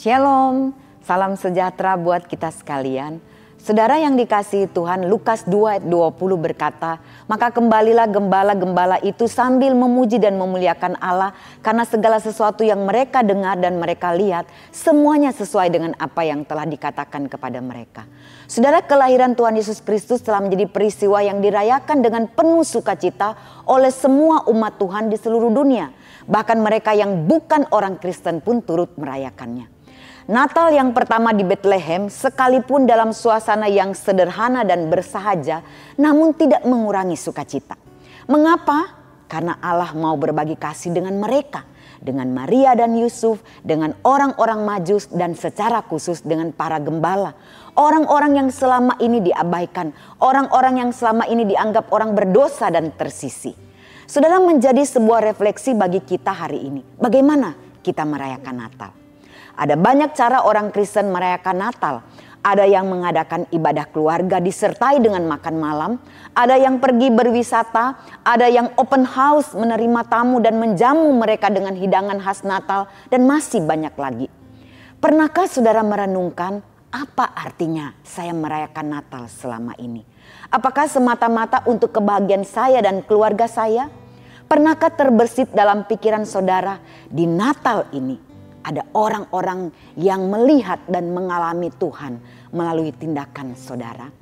Shalom, salam sejahtera buat kita sekalian. Saudara yang dikasihi Tuhan, Lukas 2 ayat 20 berkata, maka kembalilah gembala-gembala itu sambil memuji dan memuliakan Allah, karena segala sesuatu yang mereka dengar dan mereka lihat, semuanya sesuai dengan apa yang telah dikatakan kepada mereka. Saudara, kelahiran Tuhan Yesus Kristus telah menjadi peristiwa yang dirayakan dengan penuh sukacita oleh semua umat Tuhan di seluruh dunia. Bahkan mereka yang bukan orang Kristen pun turut merayakannya. Natal yang pertama di Bethlehem sekalipun dalam suasana yang sederhana dan bersahaja, namun tidak mengurangi sukacita. Mengapa? Karena Allah mau berbagi kasih dengan mereka, dengan Maria dan Yusuf, dengan orang-orang Majus dan secara khusus dengan para gembala. Orang-orang yang selama ini diabaikan, orang-orang yang selama ini dianggap orang berdosa dan tersisih. Saudara, menjadi sebuah refleksi bagi kita hari ini. Bagaimana kita merayakan Natal? Ada banyak cara orang Kristen merayakan Natal. Ada yang mengadakan ibadah keluarga disertai dengan makan malam. Ada yang pergi berwisata. Ada yang open house menerima tamu dan menjamu mereka dengan hidangan khas Natal. Dan masih banyak lagi. Pernahkah saudara merenungkan apa artinya saya merayakan Natal selama ini? Apakah semata-mata untuk kebahagiaan saya dan keluarga saya? Pernahkah terbersit dalam pikiran saudara di Natal ini? Ada orang-orang yang melihat dan mengalami Tuhan melalui tindakan saudara.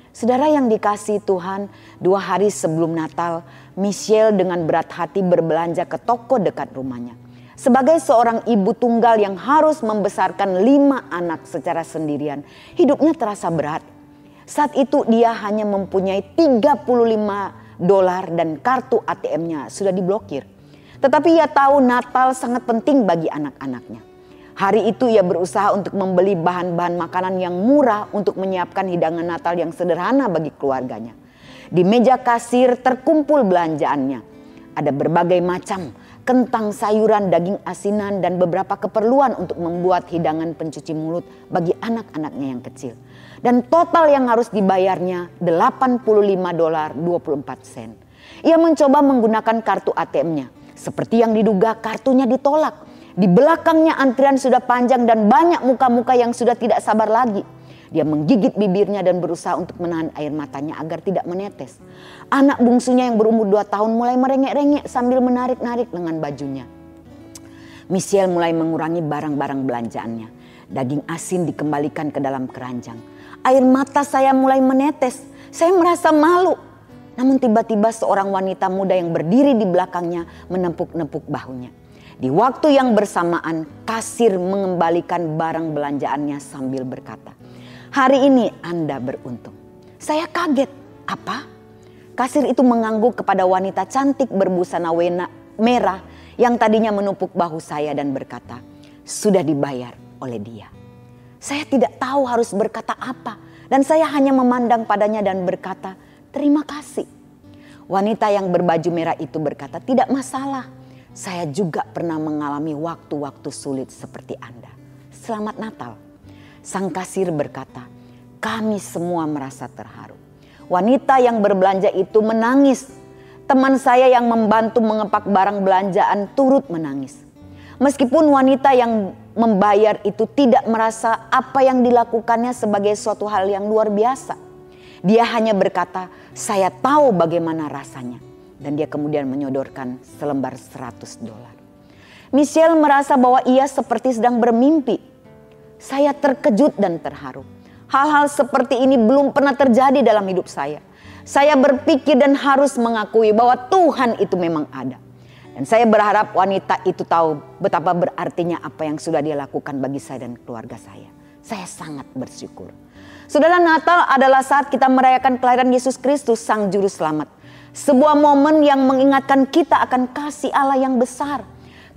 Saudara yang dikasihi Tuhan, 2 hari sebelum Natal, Michelle dengan berat hati berbelanja ke toko dekat rumahnya. Sebagai seorang ibu tunggal yang harus membesarkan 5 anak secara sendirian, hidupnya terasa berat. Saat itu dia hanya mempunyai $35 dan kartu ATM-nya sudah diblokir. Tetapi ia tahu Natal sangat penting bagi anak-anaknya. Hari itu ia berusaha untuk membeli bahan-bahan makanan yang murah untuk menyiapkan hidangan Natal yang sederhana bagi keluarganya. Di meja kasir terkumpul belanjaannya. Ada berbagai macam kentang, sayuran, daging asinan, dan beberapa keperluan untuk membuat hidangan pencuci mulut bagi anak-anaknya yang kecil. Dan total yang harus dibayarnya $85.24. Ia mencoba menggunakan kartu ATM-nya. Seperti yang diduga, kartunya ditolak. Di belakangnya antrian sudah panjang dan banyak muka-muka yang sudah tidak sabar lagi. Dia menggigit bibirnya dan berusaha untuk menahan air matanya agar tidak menetes. Anak bungsunya yang berumur 2 tahun mulai merengek-rengek sambil menarik-narik lengan bajunya. Michelle mulai mengurangi barang-barang belanjaannya. Daging asin dikembalikan ke dalam keranjang. Air mata saya mulai menetes. Saya merasa malu. Namun tiba-tiba seorang wanita muda yang berdiri di belakangnya menepuk-nepuk bahunya. Di waktu yang bersamaan, kasir mengembalikan barang belanjaannya sambil berkata, "Hari ini Anda beruntung." Saya kaget. Apa? Kasir itu mengangguk kepada wanita cantik berbusana merah yang tadinya menepuk bahu saya dan berkata, "Sudah dibayar oleh dia." Saya tidak tahu harus berkata apa dan saya hanya memandang padanya dan berkata, "Terima kasih." Wanita yang berbaju merah itu berkata, "Tidak masalah. Saya juga pernah mengalami waktu-waktu sulit seperti Anda. Selamat Natal." Sang kasir berkata, "Kami semua merasa terharu." Wanita yang berbelanja itu menangis. Teman saya yang membantu mengepak barang belanjaan turut menangis. Meskipun wanita yang membayar itu tidak merasa apa yang dilakukannya sebagai suatu hal yang luar biasa. Dia hanya berkata, "Saya tahu bagaimana rasanya." Dan dia kemudian menyodorkan selembar $100. Michelle merasa bahwa ia seperti sedang bermimpi. Saya terkejut dan terharu. Hal-hal seperti ini belum pernah terjadi dalam hidup saya. Saya berpikir dan harus mengakui bahwa Tuhan itu memang ada. Dan saya berharap wanita itu tahu betapa berartinya apa yang sudah dia lakukan bagi saya dan keluarga saya. Saya sangat bersyukur. Saudara, Natal adalah saat kita merayakan kelahiran Yesus Kristus, Sang Juru Selamat. Sebuah momen yang mengingatkan kita akan kasih Allah yang besar.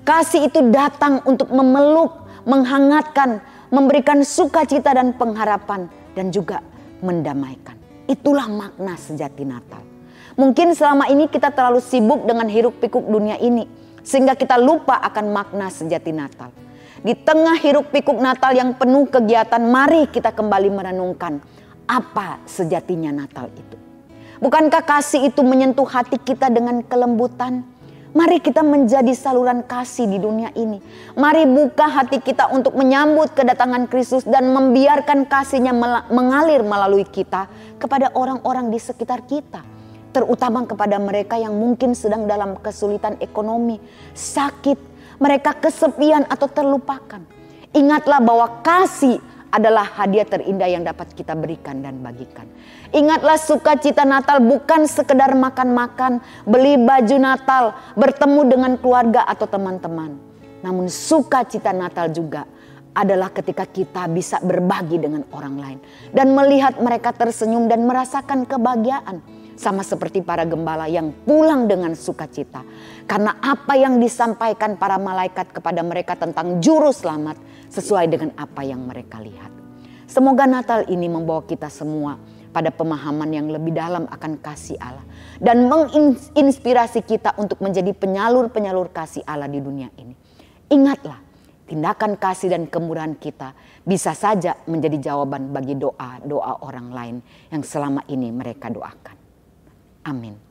Kasih itu datang untuk memeluk, menghangatkan, memberikan sukacita dan pengharapan, dan juga mendamaikan. Itulah makna sejati Natal. Mungkin selama ini kita terlalu sibuk dengan hiruk-pikuk dunia ini, sehingga kita lupa akan makna sejati Natal. Di tengah hiruk-pikuk Natal yang penuh kegiatan, mari kita kembali merenungkan apa sejatinya Natal itu. Bukankah kasih itu menyentuh hati kita dengan kelembutan? Mari kita menjadi saluran kasih di dunia ini. Mari buka hati kita untuk menyambut kedatangan Kristus dan membiarkan kasih-Nya mengalir melalui kita kepada orang-orang di sekitar kita. Terutama kepada mereka yang mungkin sedang dalam kesulitan ekonomi, sakit, mereka kesepian atau terlupakan. Ingatlah bahwa kasih adalah hadiah terindah yang dapat kita berikan dan bagikan. Ingatlah, sukacita Natal bukan sekedar makan-makan, beli baju Natal, bertemu dengan keluarga atau teman-teman. Namun sukacita Natal juga adalah ketika kita bisa berbagi dengan orang lain dan melihat mereka tersenyum dan merasakan kebahagiaan. Sama seperti para gembala yang pulang dengan sukacita. Karena apa yang disampaikan para malaikat kepada mereka tentang juru selamat sesuai dengan apa yang mereka lihat. Semoga Natal ini membawa kita semua pada pemahaman yang lebih dalam akan kasih Allah. Dan menginspirasi kita untuk menjadi penyalur-penyalur kasih Allah di dunia ini. Ingatlah, tindakan kasih dan kemurahan kita bisa saja menjadi jawaban bagi doa-doa orang lain yang selama ini mereka doakan. Amin.